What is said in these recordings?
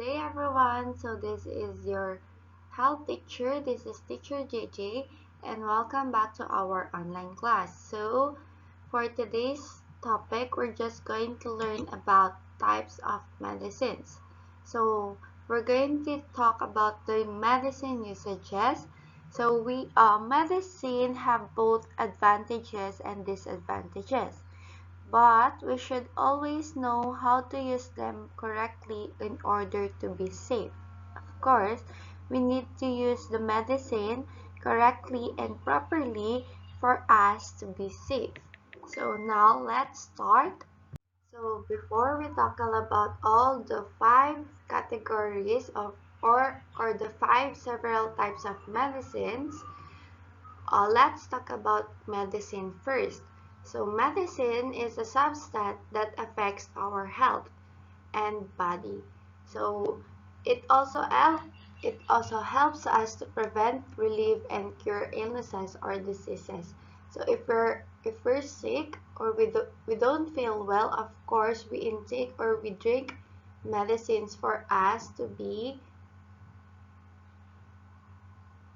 day everyone. So this is your health teacher. This is teacher JJ and welcome back to our online class. So for today's topic, we're just going to learn about types of medicines. So we're going to talk about the medicine usages. So medicine have both advantages and disadvantages, but we should always know how to use them correctly in order to be safe. Of course, we need to use the medicine correctly and properly for us to be safe. So now let's start. So before we tackle about all the five categories of or the five several types of medicines, let's talk about medicine first. So medicine is a substance that affects our health and body. So it also helps us to prevent, relieve, and cure illnesses or diseases. So if we're sick or we don't feel well, of course we intake or we drink medicines for us to be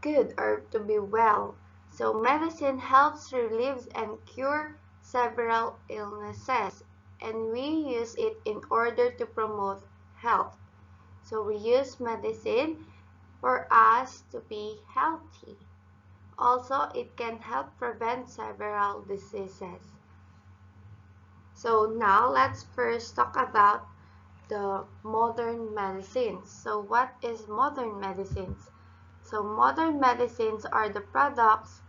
good or to be well. So medicine helps relieve and cure several illnesses, and we use it in order to promote health. So we use medicine for us to be healthy. Also, it can help prevent several diseases. So now let's first talk about the modern medicines. So what is modern medicines? So modern medicines are the products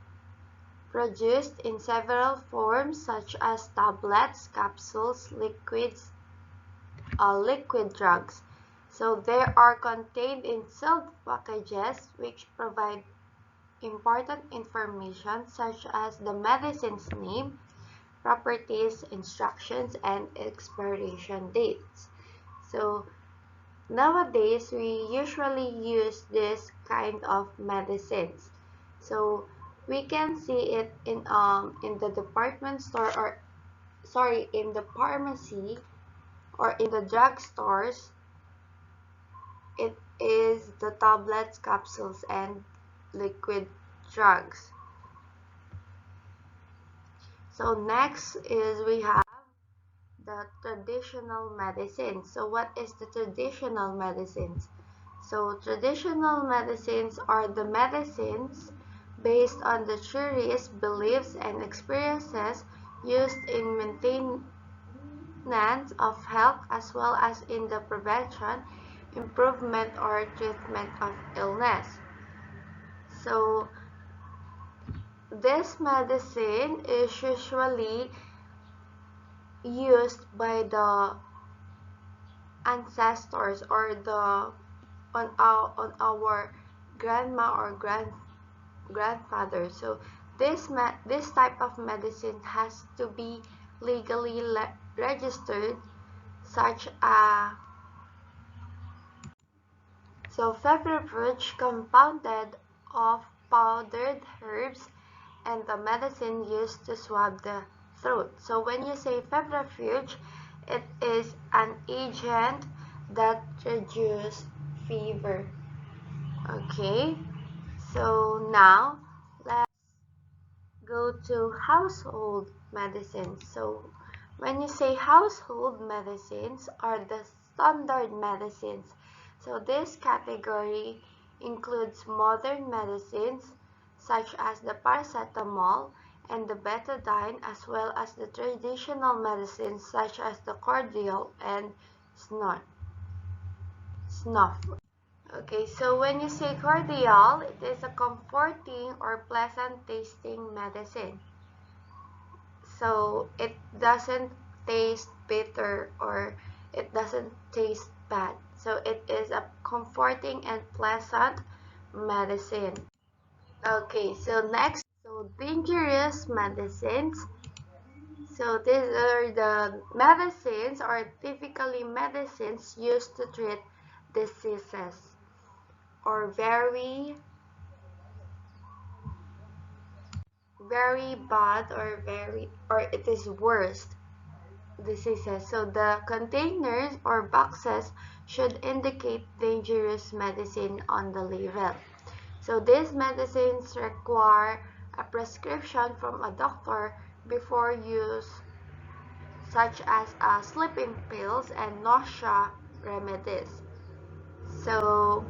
produced in several forms such as tablets, capsules, liquid drugs. So they are contained in sealed packages which provide important information such as the medicine's name, properties, instructions, and expiration dates. So nowadays, we usually use this kind of medicines. So we can see it in the department store or in the pharmacy or in the drug stores. It is the tablets, capsules, and liquid drugs. So next is we have the traditional medicines. So what is the traditional medicines? So traditional medicines are the medicines based on the theories, beliefs, and experiences used in maintenance of health as well as in the prevention, improvement, or treatment of illness. So this medicine is usually used by the ancestors or the on our grandma or grandfather. So this type of medicine has to be legally registered, such as febrifuge compounded of powdered herbs and the medicine used to swab the throat. So when you say febrifuge, it is an agent that reduces fever. Okay, so now let's go to household medicines. So when you say household medicines are the standard medicines. So this category includes modern medicines such as the paracetamol and the betadine, as well as the traditional medicines such as the cordial and snuff. Okay, so when you say cordial, it is a comforting or pleasant tasting medicine. So it doesn't taste bitter or it doesn't taste bad. So it is a comforting and pleasant medicine. Okay, so next, so dangerous medicines. So these are the medicines or typically medicines used to treat diseases or very bad or it is worst. diseases. So the containers or boxes should indicate dangerous medicine on the label. So these medicines require a prescription from a doctor before use, such as sleeping pills and nausea remedies. So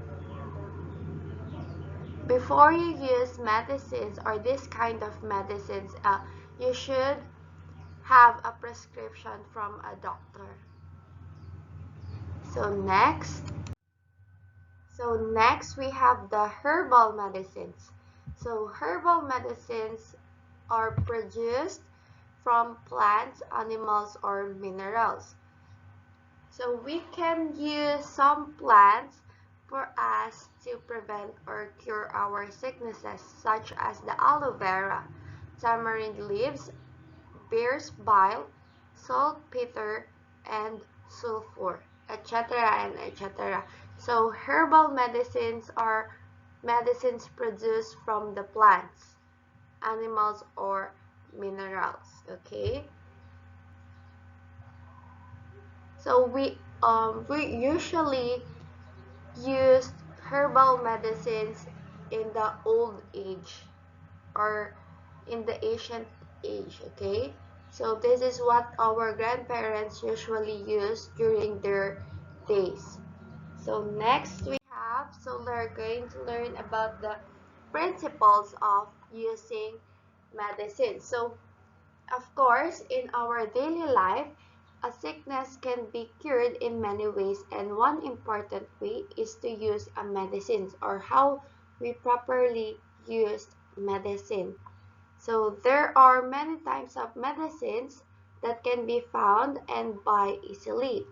before you use medicines or this kind of medicines, you should have a prescription from a doctor. So next we have the herbal medicines. So herbal medicines are produced from plants, animals, or minerals. So we can use some plants for us to prevent or cure our sicknesses, such as the aloe vera, tamarind leaves, bear's bile, saltpeter, and sulfur, etc. and etc. So herbal medicines are medicines produced from the plants, animals, or minerals. Okay. So we usually used herbal medicines in the old age or in the ancient age, okay? So this is what our grandparents usually use during their days. So next we're going to learn about the principles of using medicine. So of course, in our daily life, a sickness can be cured in many ways, and one important way is to use a medicine or how we properly use medicine. So there are many types of medicines that can be found and buy easily,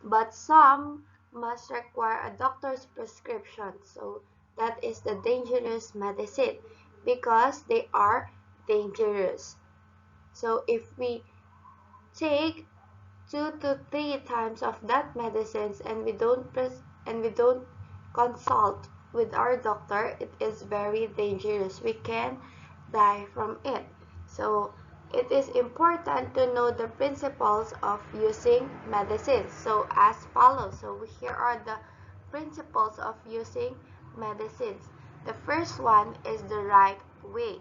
but some must require a doctor's prescription. So that is the dangerous medicine because they are dangerous. So if we take 2 to 3 times of that medicines and we don't consult with our doctor, it is very dangerous. We can die from it. So it is important to know the principles of using medicines. So as follows. So here are the principles of using medicines. The first one is the right way.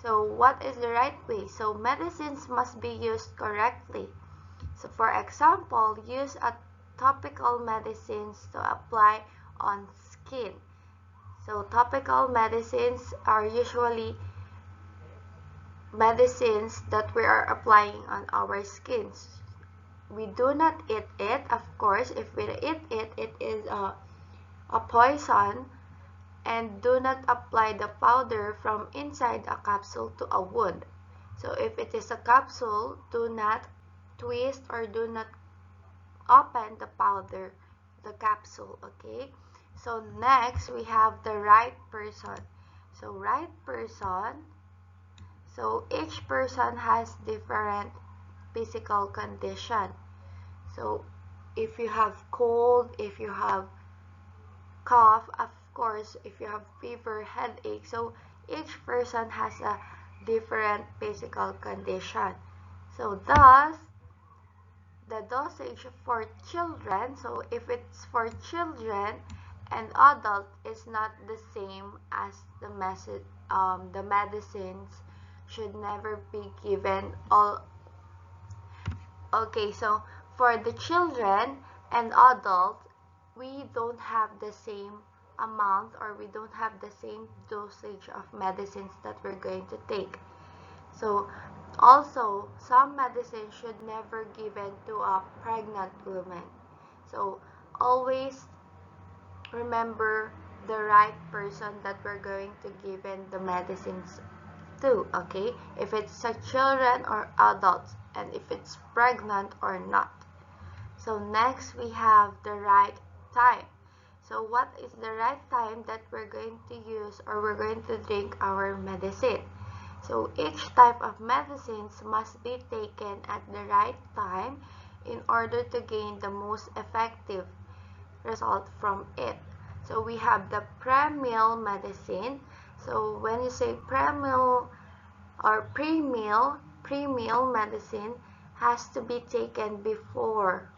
So what is the right way? So medicines must be used correctly. So for example, use a topical medicines to apply on skin. So topical medicines are usually medicines that we are applying on our skins. We do not eat it, of course. If we eat it, it is a poison. And do not apply the powder from inside a capsule to a wound. So if it is a capsule, do not twist or do not open the powder, the capsule, okay? So next, we have the right person. So right person, so each person has different physical condition. So if you have cold, if you have cough, of course, if you have fever, headache, so each person has a different physical condition. So thus, the dosage for children, so if it's for children and adult, is not the same as the medicines should never be given all. Okay, so for the children and adult, we don't have the same amount or we don't have the same dosage of medicines that we're going to take. So also, some medicine should never given to a pregnant woman. So always remember the right person that we're going to give in the medicines to, okay? If it's a children or adults, and if it's pregnant or not. So next we have the right time. So what is the right time that we're going to use or we're going to drink our medicine? So each type of medicines must be taken at the right time in order to gain the most effective result from it. So we have the pre-meal medicine. So when you say pre-meal or pre-meal medicine has to be taken before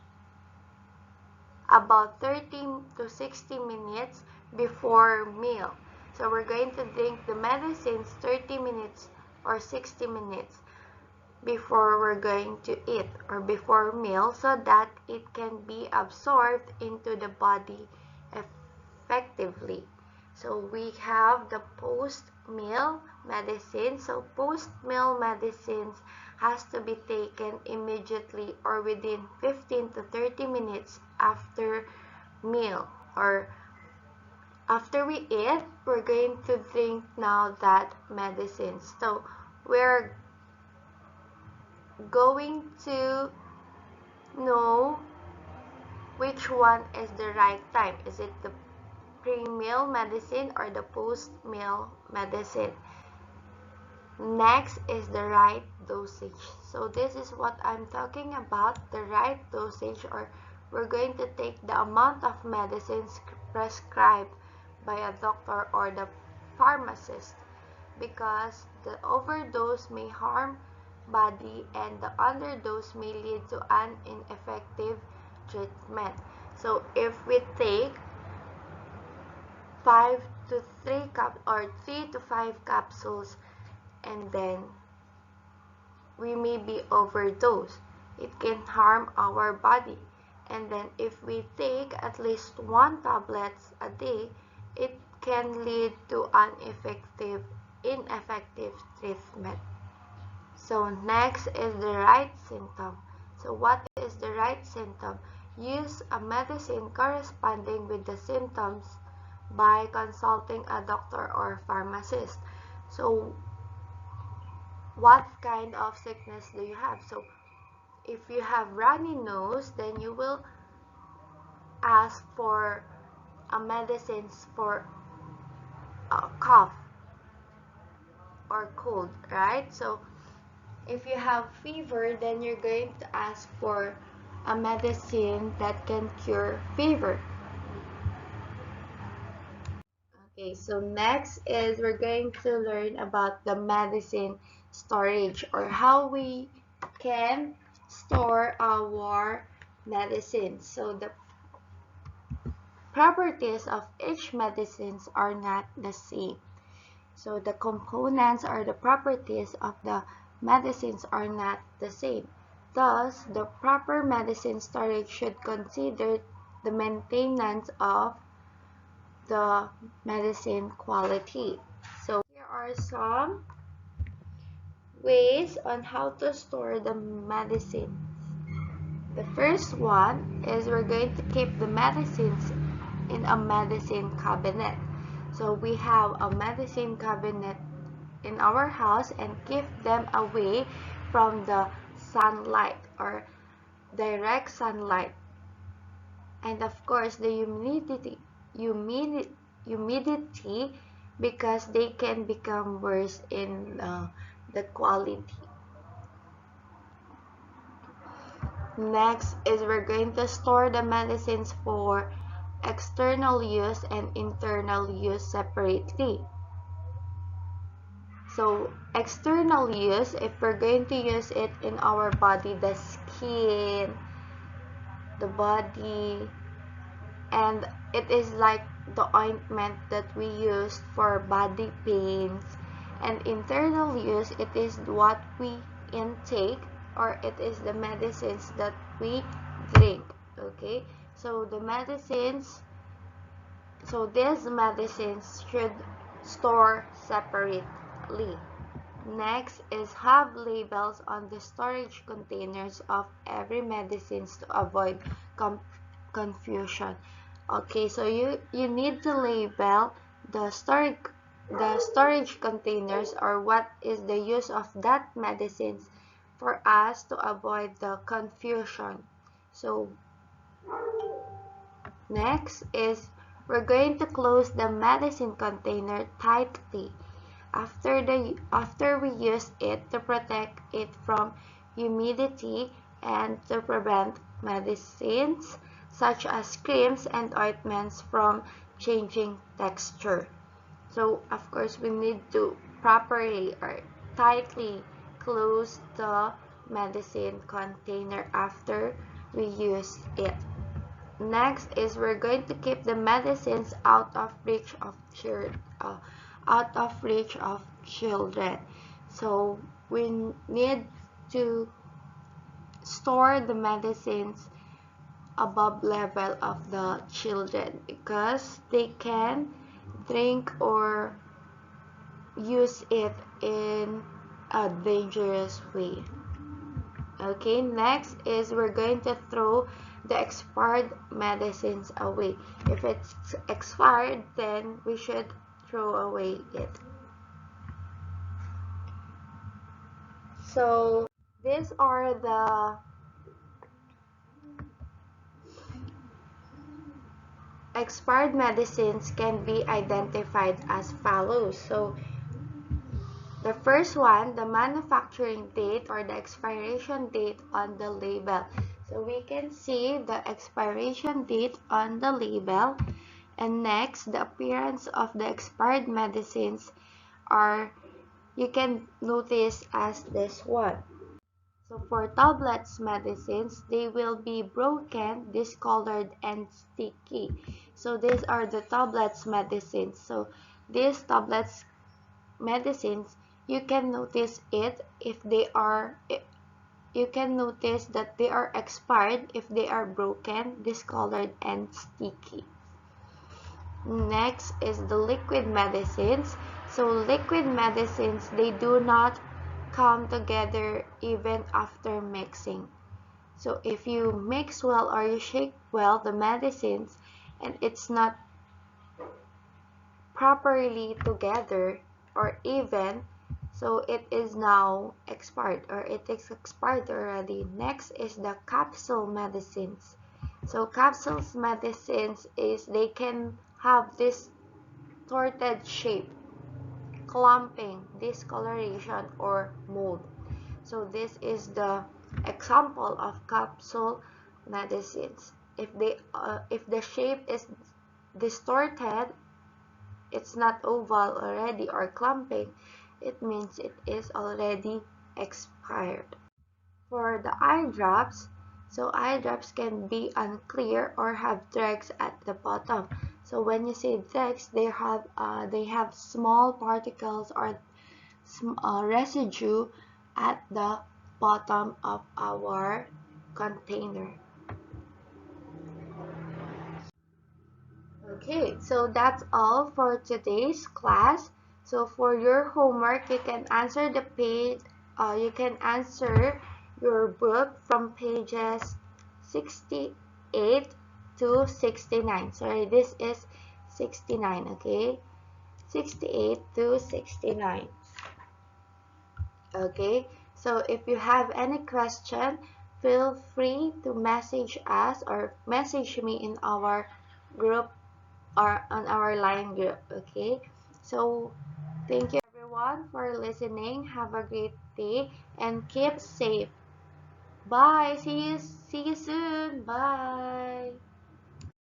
about 30 to 60 minutes before meal. So we're going to drink the medicines 30 minutes or 60 minutes before we're going to eat or before meal, so that it can be absorbed into the body effectively. So we have the post-meal medicine. So post-meal medicines has to be taken immediately or within 15 to 30 minutes after meal, or after we eat, we're going to drink now that medicine. So we're going to know which one is the right time. Is it the pre-meal medicine or the post-meal medicine? Next is the right dosage. So this is what I'm talking about, the right dosage, or we're going to take the amount of medicines prescribed by a doctor or the pharmacist, because the overdose may harm body and the underdose may lead to an ineffective treatment. So if we take 5 to 3 or 3 to 5 capsules, and then we may be overdosed, it can harm our body. And then if we take at least 1 tablet a day, it can lead to an ineffective treatment. So next is the right symptom. So what is the right symptom? Use a medicine corresponding with the symptoms by consulting a doctor or pharmacist. So what kind of sickness do you have? So if you have runny nose, then you will ask for a medicines for a cough or cold, right? So if you have fever, then you're going to ask for a medicine that can cure fever. Okay, so next is we're going to learn about the medicine storage, or how we can store our medicine. So the properties of each medicines are not the same. So the components or the properties of the medicines are not the same. Thus, the proper medicine storage should consider the maintenance of the medicine quality. So here are some ways on how to store the medicine. The first one is we're going to keep the medicines in a medicine cabinet. So we have a medicine cabinet in our house and keep them away from the sunlight or direct sunlight. And of course the humidity, because they can become worse in the quality. Next is we're going to store the medicines for external use and internal use separately. So external use, if we're going to use it in our body, the skin, the body, and it is like the ointment that we use for body pains. And internal use, it is what we intake, or it is the medicines that we drink. Okay, so the medicines, so these medicines should store separately. Next is have labels on the storage containers of every medicines to avoid confusion. Okay, so you need to label the storage containers, or what is the use of that medicines, for us to avoid the confusion. So next is we're going to close the medicine container tightly after we use it, to protect it from humidity and to prevent medicines such as creams and ointments from changing texture. So of course we need to properly or tightly close the medicine container after we use it. Next is we're going to keep the medicines out of reach of children. So we need to store the medicines above level of the children because they can drink or use it in a dangerous way. Okay, next is we're going to throw the expired medicines away. If it's expired, then we should throw away it. So these are the expired medicines can be identified as follows. So the first one, the manufacturing date or the expiration date on the label. So we can see the expiration date on the label. And next, the appearance of the expired medicines are, you can notice as this one. So for tablets medicines, they will be broken, discolored, and sticky. So these are the tablets medicines. So these tablets medicines, you can notice it if they are, you can notice that they are expired if they are broken, discolored, and sticky. Next is the liquid medicines. So liquid medicines, they do not come together even after mixing. So if you mix well or you shake well the medicines and it's not properly together or even, so it is now expired or it is expired already. Next is the capsule medicines. So capsules medicines is they can have this distorted shape, clumping, discoloration, or mold. So this is the example of capsule medicines. If the shape is distorted, it's not oval already or clumping, it means it is already expired. For the eye drops, so eye drops can be unclear or have dregs at the bottom. So when you say dregs, they have small particles or residue at the bottom of our container. Okay, so that's all for today's class. So for your homework, you can answer you can answer your book from pages 68 to 69. Sorry, this is 69, okay? 68 to 69. Okay, so if you have any question, feel free to message us or message me in our group or on our line group. Okay, so thank you everyone for listening. Have a great day and keep safe. Bye. See you soon. Bye.